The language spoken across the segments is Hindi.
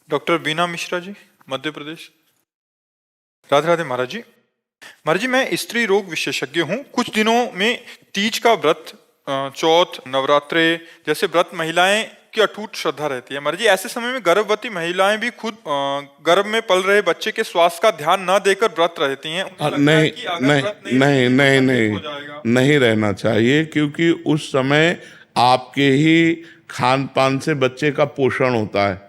डॉक्टर बीना मिश्रा जी, मध्य प्रदेश। राधे राधे महाराज जी। महाराज जी, मैं स्त्री रोग विशेषज्ञ हूँ। कुछ दिनों में तीज का व्रत, चौथ, नवरात्रे जैसे व्रत महिलाएं की अटूट श्रद्धा रहती है। महाराज जी, ऐसे समय में गर्भवती महिलाएं भी खुद गर्भ में पल रहे बच्चे के स्वास्थ्य का ध्यान न देकर व्रत रहती हैं। उन्हें लगता है नहीं कि अगर नहीं व्रत नहीं रहेंगी तो नहीं तकलीफ नहीं हो जाएगा। नहीं रहना चाहिए, क्योंकि उस समय आपके ही खान पान से बच्चे का पोषण होता है।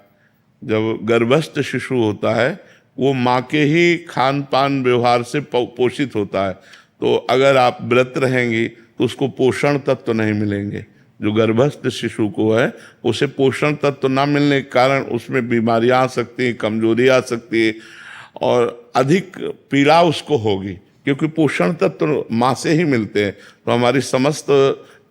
जब गर्भस्थ शिशु होता है वो माँ के ही खान पान व्यवहार से पोषित होता है। तो अगर आप व्रत रहेंगी तो उसको पोषण तत्व नहीं मिलेंगे। जो गर्भस्थ शिशु को है उसे पोषण तत्व ना मिलने के कारण उसमें बीमारियां आ सकती हैं, कमजोरी आ सकती है और अधिक पीड़ा उसको होगी, क्योंकि पोषण तत्व माँ से ही मिलते हैं। तो हमारी समस्त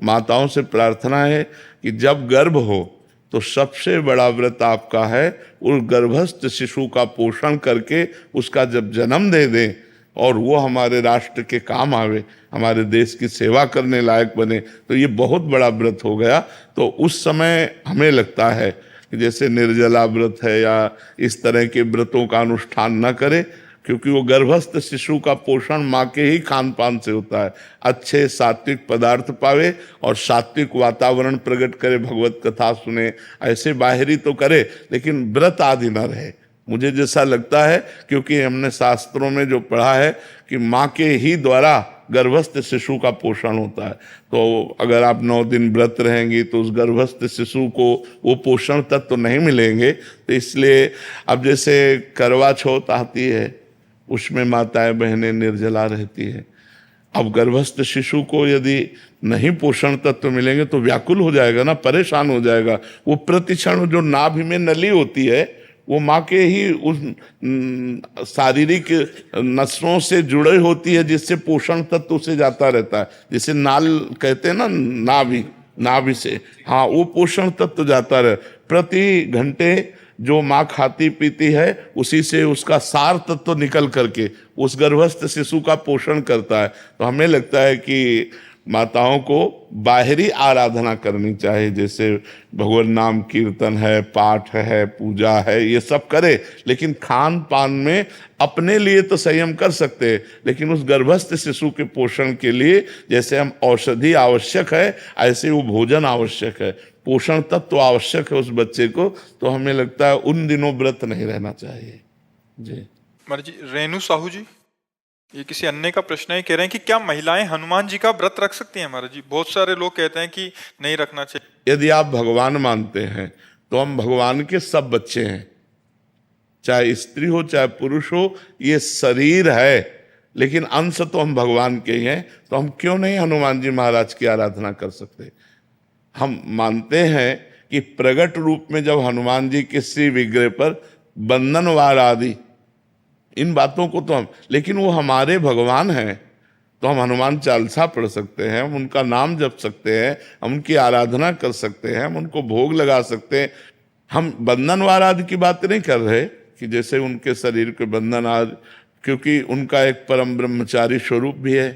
माताओं से प्रार्थना है कि जब गर्भ हो तो सबसे बड़ा व्रत आपका है उस गर्भस्थ शिशु का पोषण करके उसका जब जन्म दे दें और वो हमारे राष्ट्र के काम आवे, हमारे देश की सेवा करने लायक बने, तो ये बहुत बड़ा व्रत हो गया। तो उस समय हमें लगता है कि जैसे निर्जला व्रत है या इस तरह के व्रतों का अनुष्ठान न करें, क्योंकि वो गर्भस्थ शिशु का पोषण माँ के ही खान पान से होता है। अच्छे सात्विक पदार्थ पावे और सात्विक वातावरण प्रकट करे, भगवत कथा सुने, ऐसे बाहरी तो करे लेकिन व्रत आदि न रहे। मुझे जैसा लगता है, क्योंकि हमने शास्त्रों में जो पढ़ा है कि माँ के ही द्वारा गर्भस्थ शिशु का पोषण होता है। तो अगर आप 9 दिन व्रत रहेंगी तो उस गर्भस्थ शिशु को वो पोषण तत्व तो नहीं मिलेंगे। तो इसलिए अब जैसे करवा चौथ आती है, उसमें माताएं बहनें निर्जला रहती हैं। अब गर्भस्थ शिशु को यदि नहीं पोषण तत्व मिलेंगे तो व्याकुल हो जाएगा ना, परेशान हो जाएगा। वो प्रतिक्षण जो नाभि में नली होती है वो माँ के ही उस शारीरिक नसों से जुड़े होती है, जिससे पोषण तत्व उसे जाता रहता है। जैसे नाल कहते हैं ना, नाभि से, हाँ, वो पोषण तत्व जाता रहे। प्रति घंटे जो माँ खाती पीती है उसी से उसका सार तत्व निकल करके उस गर्भस्थ शिशु का पोषण करता है। तो हमें लगता है कि माताओं को बाहरी आराधना करनी चाहिए, जैसे भगवान नाम कीर्तन है, पाठ है, पूजा है, ये सब करे, लेकिन खान पान में अपने लिए तो संयम कर सकते हैं, लेकिन उस गर्भस्थ शिशु के पोषण के लिए जैसे हम औषधि आवश्यक है ऐसे वो भोजन आवश्यक है, पोषण तत्व आवश्यक है उस बच्चे को। तो हमें लगता है उन दिनों व्रत नहीं रहना चाहिए। जी महाराज जी, रेणु साहू जी, ये किसी अन्य का प्रश्न है। कह रहे हैं कि क्या महिलाएं हनुमान जी का व्रत रख सकती हैं? महाराज जी, बहुत सारे लोग कहते हैं कि नहीं रखना चाहिए। यदि आप भगवान मानते हैं तो हम भगवान के सब बच्चे हैं, चाहे स्त्री हो चाहे पुरुष हो, ये शरीर है लेकिन अंश तो हम भगवान के ही हैं। तो हम क्यों नहीं हनुमान जी महाराज की आराधना कर सकते? हम मानते हैं कि प्रगट रूप में जब हनुमान जी के श्री विग्रह पर बंधन वार आदि इन बातों को तो हम, लेकिन वो हमारे भगवान हैं तो हम हनुमान चालीसा पढ़ सकते हैं, हम उनका नाम जप सकते हैं, हम उनकी आराधना कर सकते हैं, हम उनको भोग लगा सकते हैं। हम बंधनवार आदि की बात नहीं कर रहे कि जैसे उनके शरीर के बंधन आदि, क्योंकि उनका एक परम ब्रह्मचारी स्वरूप भी है,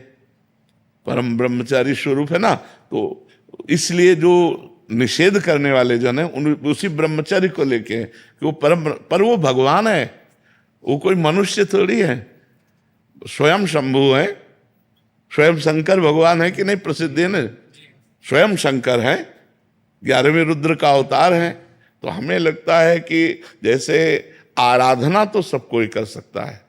परम ब्रह्मचारी स्वरूप है ना। तो इसलिए जो निषेध करने वाले जन है उन उसी ब्रह्मचारी को लेके हैं कि वो पर वो भगवान है, वो कोई मनुष्य थोड़ी है, स्वयं शंभु है, स्वयं शंकर भगवान है कि नहीं, प्रसिद्ध है ना, स्वयं शंकर है, 11वें रुद्र का अवतार है। तो हमें लगता है कि जैसे आराधना तो सब कोई कर सकता है,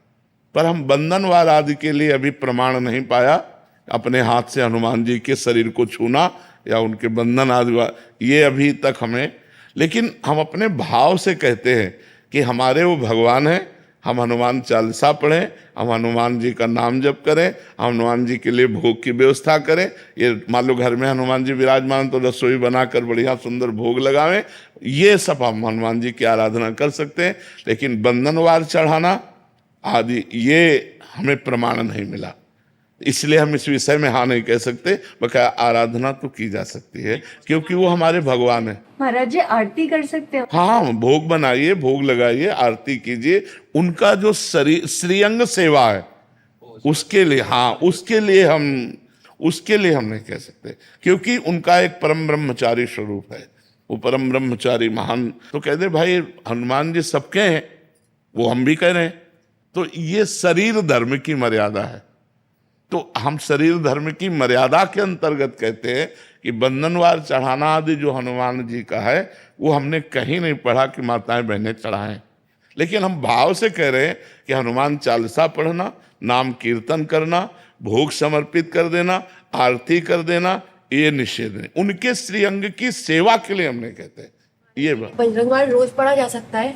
पर हम बंधनवार आदि के लिए अभी प्रमाण नहीं पाया। अपने हाथ से हनुमान जी के शरीर को छूना या उनके बंधन आदि, ये अभी तक हमें, लेकिन हम अपने भाव से कहते हैं कि हमारे वो भगवान हैं, हम हनुमान चालीसा पढ़ें, हम हनुमान जी का नाम जप करें, हम हनुमान जी के लिए भोग की व्यवस्था करें। ये मान लो घर में हनुमान जी विराजमान तो रसोई बनाकर बढ़िया सुंदर भोग लगावें, ये सब हम हनुमान जी की आराधना कर सकते हैं। लेकिन बंधनवार चढ़ाना आदि ये हमें प्रमाण नहीं मिला, इसलिए हम इस विषय में हाँ नहीं कह सकते। बकाया आराधना तो की जा सकती है क्योंकि वो हमारे भगवान है। महाराज जी, आरती कर सकते हो? हाँ, भोग बनाइए, भोग लगाइए, आरती कीजिए। उनका जो श्रीअंग सेवा है उसके लिए, हाँ, उसके लिए हम नहीं कह सकते, क्योंकि उनका एक परम ब्रह्मचारी स्वरूप है। वो परम ब्रह्मचारी महान। तो कहते भाई हनुमान जी सबके हैं, वो हम भी कह रहे हैं। तो ये शरीर धर्म की मर्यादा है। तो हम शरीर धर्म की मर्यादा के अंतर्गत कहते हैं कि बंधनवार चढ़ाना आदि जो हनुमान जी का है वो हमने कहीं नहीं पढ़ा कि माताएं बहनें चढ़ाएं, लेकिन हम भाव से कह रहे हैं कि हनुमान चालीसा पढ़ना, नाम कीर्तन करना, भोग समर्पित कर देना, आरती कर देना, ये निषेध नहीं। उनके श्रीअंग की सेवा के लिए हमने कहते हैं ये बात। बजरंगबाण रोज पढ़ा जा सकता है?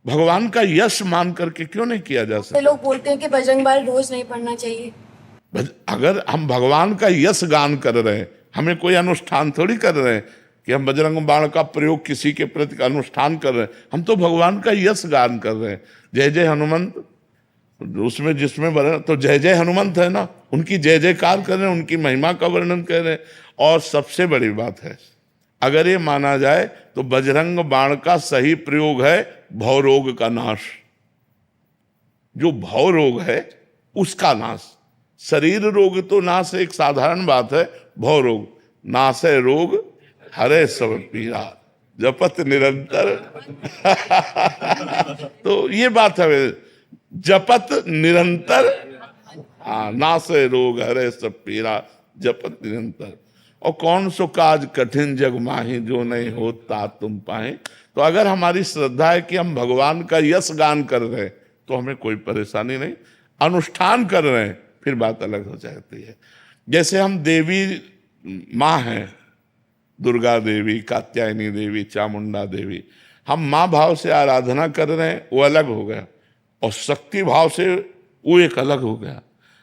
भगवान का यश मान करके क्यों नहीं किया जा सकता? लोग बोलते हैं कि बजरंगबाण रोज नहीं पढ़ना चाहिए। अगर हम भगवान का यश गान कर रहे हैं, हमें कोई अनुष्ठान थोड़ी कर रहे हैं कि हम बजरंग बाण का प्रयोग किसी के प्रति अनुष्ठान कर रहे हैं, हम तो भगवान का यश गान कर रहे हैं। जय जय हनुमंत, उसमें जिसमें वर्णन तो जय जय हनुमंत है ना, उनकी जय जयकार कर रहे हैं, उनकी महिमा का वर्णन कर रहे हैं। और सबसे बड़ी बात है, अगर ये माना जाए तो बजरंग बाण का सही प्रयोग है भव रोग का नाश। जो भव रोग है उसका नाश। शरीर रोग तो नाश एक साधारण बात है, भव रोग नाश है रोग हरे सब पीरा जपत निरंतर तो ये बात है, जपत निरंतर, हाँ, नासे रोग हरे सब पीरा जपत निरंतर। और कौन सो काज कठिन जग माही जो नहीं होता तुम पाए। तो अगर हमारी श्रद्धा है कि हम भगवान का यश गान कर रहे हैं तो हमें कोई परेशानी नहीं, अनुष्ठान कर रहे हैं फिर बात अलग हो जाती है। जैसे हम देवी माँ हैं, दुर्गा देवी, कात्यायनी देवी, चामुंडा देवी, हम माँ भाव से आराधना कर रहे हैं वो अलग हो गया, और शक्ति भाव से वो एक अलग हो गया।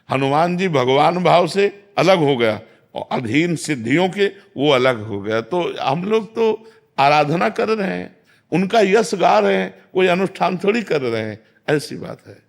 हनुमान जी भगवान भाव से अलग हो गया, और अधीन सिद्धियों के वो अलग हो गया। तो हम लोग तो आराधना कर रहे हैं, उनका यश गा रहे हैं, कोई अनुष्ठान थोड़ी कर रहे हैं, ऐसी बात है।